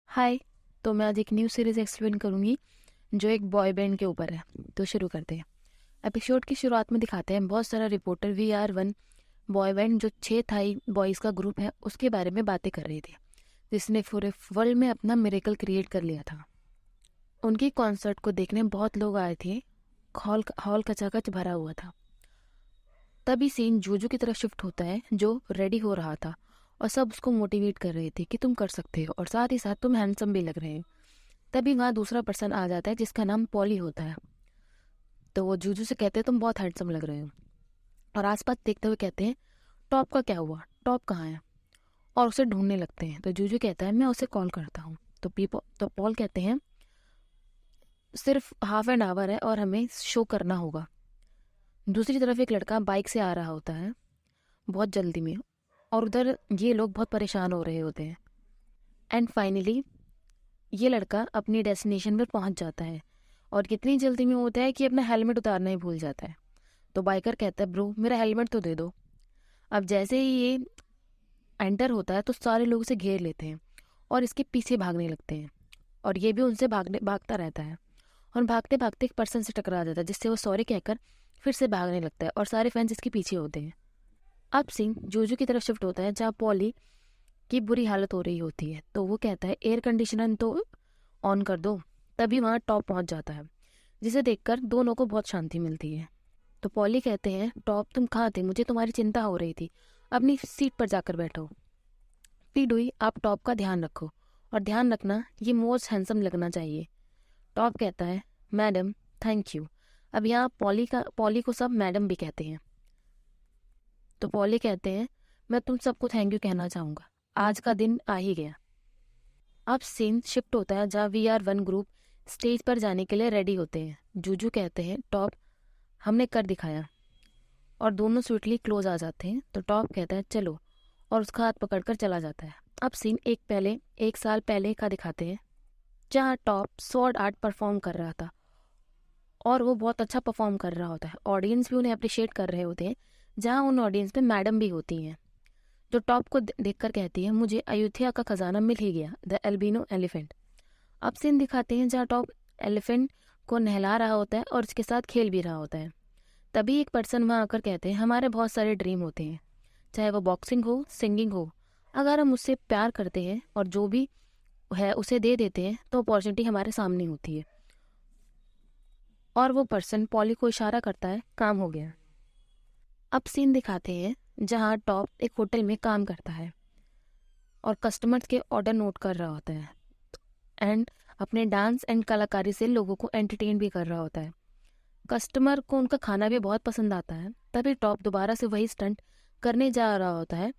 हाय। तो मैं आज एक न्यू सीरीज़ एक्सप्लेन करूँगी जो एक बॉय बैंड के ऊपर है। तो शुरू करते हैं। एपिसोड की शुरुआत में दिखाते हैं बहुत सारा रिपोर्टर VR1 बॉय बैंड जो 6 थाई बॉयज़ का ग्रुप है उसके बारे में बातें कर रही थी, जिसने पूरे वर्ल्ड में अपना मिरेकल क्रिएट कर लिया था। उनकी कॉन्सर्ट को देखने बहुत लोग आए थे। हॉल हॉल कचाकच भरा हुआ था। तभी सीन जूजू की तरफ शिफ्ट होता है जो रेडी हो रहा था और सब उसको मोटिवेट कर रहे थे कि तुम कर सकते हो और साथ ही साथ तुम हैंडसम भी लग रहे हो। तभी वहाँ दूसरा पर्सन आ जाता है जिसका नाम पॉली होता है। तो वो जूजू से कहते हैं तुम बहुत हैंडसम लग रहे हो, और आसपास देखते हुए कहते हैं टॉप का क्या हुआ, टॉप कहाँ है, और उसे ढूंढने लगते हैं। तो जूजू कहता है मैं उसे कॉल करता हूँ। तो पॉल कहते हैं सिर्फ हाफ एन आवर है और हमें शो करना होगा। दूसरी तरफ एक लड़का बाइक से आ रहा होता है बहुत जल्दी में, और उधर ये लोग बहुत परेशान हो रहे होते हैं। एंड फाइनली ये लड़का अपनी डेस्टिनेशन पर पहुंच जाता है और कितनी जल्दी में होता है कि अपना हेलमेट उतारना ही भूल जाता है। तो बाइकर कहता है ब्रो मेरा हेलमेट तो दे दो। अब जैसे ही ये एंटर होता है तो सारे लोग इसे घेर लेते हैं और इसके पीछे भागने लगते हैं, और ये भी उनसे भागता रहता है और भागते भागते एक पर्सन से टकरा जाता है जिससे वो सॉरी कहकर फिर से भागने लगता है और सारे फैंस इसके पीछे होते हैं। अब सीन जोजो की तरफ शिफ्ट होता है जहाँ पॉली की बुरी हालत हो रही होती है। तो वो कहता है एयर कंडीशनर तो ऑन कर दो। तभी वहाँ टॉप पहुँच जाता है जिसे देखकर दोनों को बहुत शांति मिलती है। तो पॉली कहते हैं टॉप तुम कहाँ थे, मुझे तुम्हारी चिंता हो रही थी, अपनी सीट पर जाकर बैठो। पीडुई आप टॉप का ध्यान रखो और ध्यान रखना ये मोस्ट हैंडसम लगना चाहिए। टॉप कहता है मैडम थैंक यू। अब यहाँ पॉली को सब मैडम भी कहते हैं। तो पॉली कहते हैं मैं तुम सबको थैंक यू कहना चाहूँगा, आज का दिन आ ही गया। अब सीन शिफ्ट होता है जहाँ VR1 ग्रुप स्टेज पर जाने के लिए रेडी होते हैं। जूजू कहते हैं टॉप हमने कर दिखाया, और दोनों स्वीटली क्लोज आ जाते हैं। तो टॉप कहता है चलो, और उसका हाथ पकड़कर चला जाता है। अब सीन एक साल पहले का दिखाते हैं जहाँ टॉप स्वॉर्ड आर्ट परफॉर्म कर रहा था, और वो बहुत अच्छा परफॉर्म कर रहा होता है। ऑडियंस भी उन्हें अप्रिशिएट कर रहे होते हैं, जहाँ उन ऑडियंस में मैडम भी होती हैं जो टॉप को देखकर कहती है मुझे अयोध्या का खजाना मिल ही गया, द एल्बिनो एलिफेंट। अब सीन दिखाते हैं जहाँ टॉप एलिफेंट को नहला रहा होता है और उसके साथ खेल भी रहा होता है। तभी एक पर्सन वहाँ आकर कहते हैं हमारे बहुत सारे ड्रीम होते हैं, चाहे वो बॉक्सिंग हो सिंगिंग हो, अगर हम उससे प्यार करते हैं और जो भी है उसे दे देते हैं तो अपॉर्चुनिटी हमारे सामने होती है। और वो पर्सन पॉली को इशारा करता है काम हो गया। अब सीन दिखाते हैं जहाँ टॉप एक होटल में काम करता है और कस्टमर्स के ऑर्डर नोट कर रहा होता है एंड अपने डांस एंड कलाकारी से लोगों को एंटरटेन भी कर रहा होता है। कस्टमर को उनका खाना भी बहुत पसंद आता है। तभी टॉप दोबारा से वही स्टंट करने जा रहा होता है,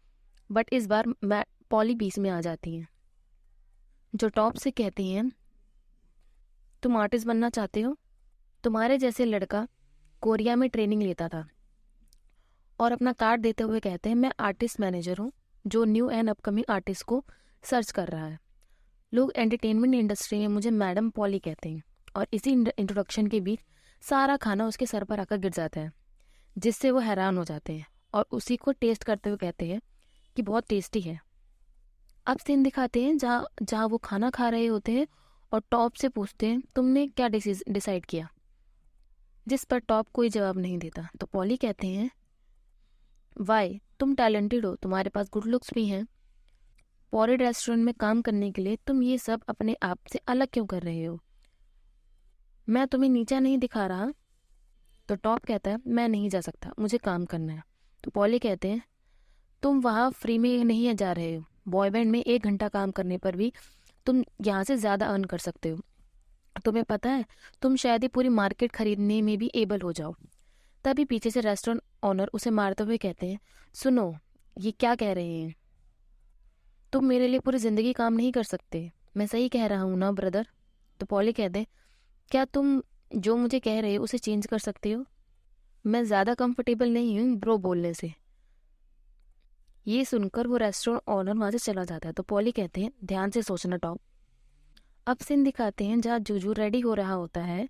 बट इस बार पॉली बीच में आ जाती है जो टॉप से कहती हैं तुम आर्टिस्ट बनना चाहते हो, तुम्हारे जैसे लड़का कोरिया में ट्रेनिंग लेता था, और अपना कार्ड देते हुए कहते हैं मैं आर्टिस्ट मैनेजर हूँ जो न्यू एंड अपकमिंग आर्टिस्ट को सर्च कर रहा है। लोग एंटरटेनमेंट इंडस्ट्री में मुझे मैडम पॉली कहते हैं। और इसी इंट्रोडक्शन के बीच सारा खाना उसके सर पर आकर गिर जाता है, जिससे वो हैरान हो जाते हैं और उसी को टेस्ट करते हुए कहते हैं कि बहुत टेस्टी है। अब सीन दिखाते हैं जहाँ जहाँ वो खाना खा रहे होते हैं और टॉप से पूछते हैं तुमने क्या डिसाइड किया, जिस पर टॉप कोई जवाब नहीं देता। तो पॉली कहते हैं वाई तुम टैलेंटेड हो, तुम्हारे पास गुड लुक्स भी हैं, पॉरिड रेस्टोरेंट में काम करने के लिए तुम ये सब अपने आप से अलग क्यों कर रहे हो, मैं तुम्हें नीचा नहीं दिखा रहा। तो टॉप कहता है मैं नहीं जा सकता, मुझे काम करना है। तो पॉली कहते हैं तुम वहाँ फ्री में नहीं जा रहे हो, बॉय बैंड में 1 घंटा काम करने पर भी तुम यहाँ से ज़्यादा अर्न कर सकते हो। तुम्हें पता है तुम शायद ही पूरी मार्केट खरीदने में भी एबल हो जाओ। तभी पीछे से रेस्टोरेंट ऑनर उसे मारते हुए कहते हैं सुनो ये क्या कह रहे हैं, तुम मेरे लिए पूरी ज़िंदगी काम नहीं कर सकते, मैं सही कह रहा हूँ ना ब्रदर। तो पॉली कहते हैं क्या तुम जो मुझे कह रहे हो उसे चेंज कर सकते हो, मैं ज़्यादा कंफर्टेबल नहीं हूँ ब्रो बोलने से। ये सुनकर वो रेस्टोरेंट ऑनर वहाँ से चला जाता है। तो पॉली कहते हैं ध्यान से सोचना टॉप। अब सीन दिखाते हैं जहाँ जूजू रेडी हो रहा होता है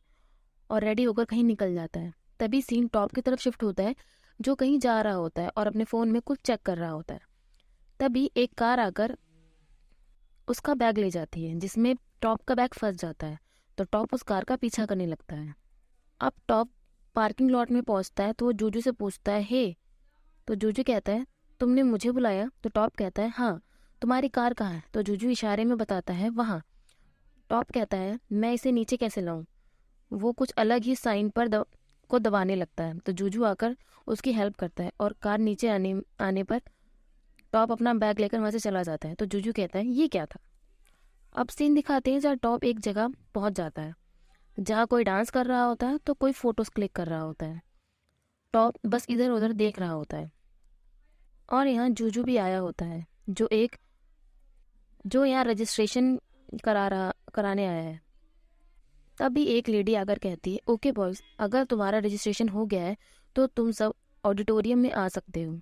और रेडी होकर कहीं निकल जाता है। तभी सीन टॉप की तरफ शिफ्ट होता है जो कहीं जा रहा होता है और अपने फ़ोन में कुछ चेक कर रहा होता है। तभी एक कार आकर उसका बैग ले जाती है जिसमें टॉप का बैग फंस जाता है। तो टॉप उस कार का पीछा करने लगता है। अब टॉप पार्किंग लॉट में पहुंचता है तो वो जूजू से पूछता है, हे। तो जूजू कहता है, तुमने मुझे बुलाया? तो टॉप कहता है, हाँ। तुम्हारी कार कहाँ है? तो जूजू इशारे में बताता है, वहाँ। टॉप कहता है, मैं इसे नीचे कैसे लाऊं? वो कुछ अलग ही साइन पर को दबाने लगता है। तो जूजू आकर उसकी हेल्प करता है और कार नीचे आने पर टॉप अपना बैग लेकर वहाँ से चला जाता है। तो जूजू कहता है, ये क्या था? अब सीन दिखाते हैं जहाँ टॉप एक जगह पहुँच जाता है जहाँ कोई डांस कर रहा होता है तो कोई फोटोज क्लिक कर रहा होता है। टॉप बस इधर उधर देख रहा होता है और यहाँ जूजू भी आया होता है जो यहाँ रजिस्ट्रेशन कराने आया है। तभी एक लेडी आकर कहती है, ओके बॉयज, अगर तुम्हारा रजिस्ट्रेशन हो गया है तो तुम सब ऑडिटोरियम में आ सकते हो।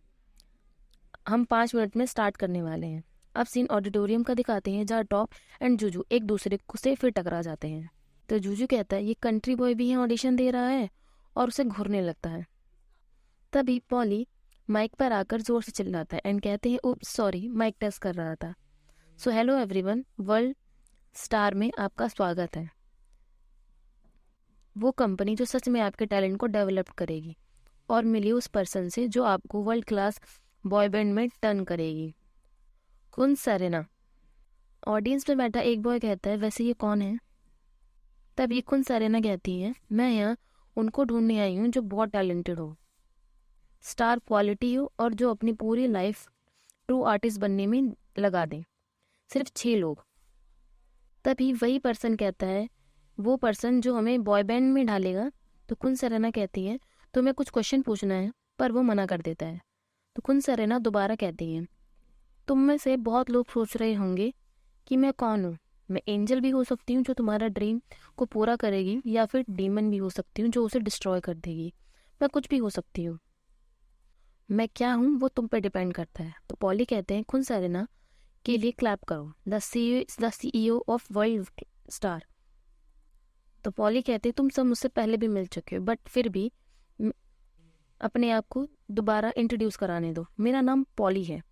हम 5 मिनट में स्टार्ट करने वाले हैं। अब सीन ऑडिटोरियम का दिखाते हैं जहाँ टॉप एंड जूजू एक दूसरे से फिर टकरा जाते हैं। तो जूजू कहता है, ये कंट्री बॉय भी यहाँ ऑडिशन दे रहा है, और उसे घूरने लगता है। तभी पॉली माइक पर आकर जोर से चिल्लाता है एंड कहते हैं, उप्स सॉरी, माइक टेस्ट कर रहा था। So hello everyone, world star में आपका स्वागत है। वो कंपनी जो सच में आपके टैलेंट को डेवलप करेगी और मिली उस पर्सन से जो आपको वर्ल्ड क्लास बॉय बैंड में टर्न करेगी। कुन सेरेना। ऑडियंस में बैठा एक बॉय कहता है, वैसे ये कौन है? तभी कुन सेरेना कहती है, मैं यहाँ उनको ढूंढने आई हूँ जो बहुत टैलेंटेड हो, स्टार क्वालिटी हो और जो अपनी पूरी लाइफ ट्रू आर्टिस्ट बनने में लगा दें। सिर्फ 6 लोग। तभी वही पर्सन कहता है, वो पर्सन जो हमें बॉय बैंड में ढालेगा। तो कुन सेरेना कहती है, तुम्हें कुछ क्वेश्चन पूछना है, पर वो मना कर देता है। तो कुन सेरेना दोबारा कहती है, तुम में से बहुत लोग सोच रहे होंगे कि मैं कौन हूँ। मैं एंजल भी हो सकती हूँ जो तुम्हारा ड्रीम को पूरा करेगी, या फिर डीमन भी हो सकती हूँ जो उसे डिस्ट्रॉय कर देगी। मैं कुछ भी हो सकती हूँ। मैं क्या हूँ वो तुम पे डिपेंड करता है। तो पॉली कहते हैं, कुन सेरेना के लिए क्लैप करो, the CEO of world star. तो पॉली कहते हैं, तुम सब मुझसे पहले भी मिल चुके हो, बट फिर भी अपने आप को दोबारा इंट्रोड्यूस कराने दो। मेरा नाम पॉली है,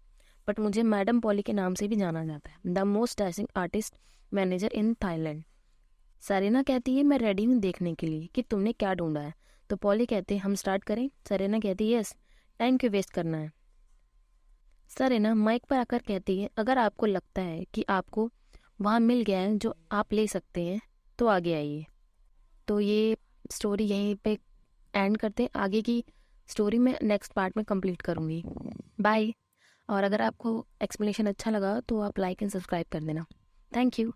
बट मुझे मैडम पॉली के नाम से भी जाना जाता है, the most dashing artist manager in Thailand. Serena कहती है, मैं रेडी हूँ देखने के लिए कि तुमने क्या ढूंढा है। तो पॉली कहते हैं, हम स्टार्ट करें? सेरेना कहती है, यस, टाइम क्यों वेस्ट करना है। सेरेना माइक पर आकर कहती है, अगर आपको लगता है कि आपको वहाँ मिल गया है जो आप ले सकते हैं तो आगे आइए। तो ये स्टोरी यहीं पे एंड करते हैं। आगे की स्टोरी मैं नेक्स्ट पार्ट में कंप्लीट करूँगी। बाय। और अगर आपको एक्सप्लेनेशन अच्छा लगा तो आप लाइक एंड सब्सक्राइब कर देना। Thank you.